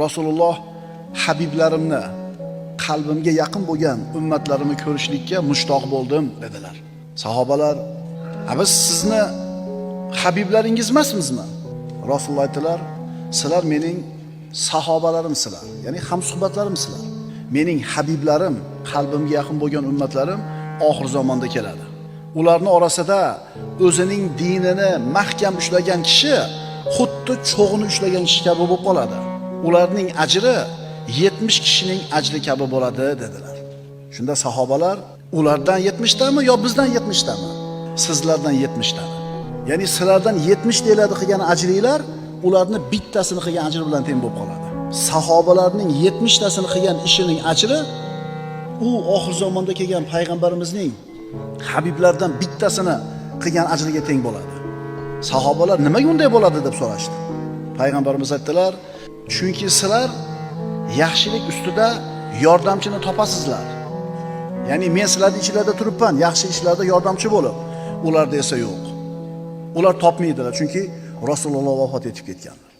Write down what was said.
Rasululloh habiblarimni, qalbimga yaqin bo'lgan ummatlarimni ko'rishlikka mushtoq bo'ldim dedilar. Sahobalar, biz sizni habiblaringiz emasmizmi? Rasululloh aytdilar, sizlar mening sahobalarimsizlar, ya'ni hamsuhbatlarimsizlar. Mening habiblarim, qalbimga yaqin bo'lgan ummatlarim oxir zamonda keladi. Ularning orasida o'zining dinini mahkam ushlagan kishi xuddi cho'g'ni ushlagan kishi kabi bo'lib qoladi. Ularning ajri 70 kishining ajri kabi bo'ladi dedilar. Shunda sahobalar, ulardan 70 tami yo bizdan 70 tami? Sizlardan 70 tami. Ya'ni sizlardan 70 deyiladi qilgan ajringlar ularni bittasini qilgan ajri bilan teng bo'lib qoladi. Sahobalarning 70 tasini qilgan ishining ajri u oxir zamonda kelgan payg'ambarimizning habiblardan bittasini qilgan ajriga teng bo'ladi. Sahobalar nimaga unday bo'ladi deb so'rashdi. Payg'ambarimiz aytdilar, chunki sizlar yaxshilik ustida yordamchini topasizlar. Ya'ni men sizlarning ichingizda turibman, yaxshi ishlarda yordamchi bo'lib, ularda esa yo'q. Ular topmaydilar, chunki Rasululloh vafot etib ketganlar.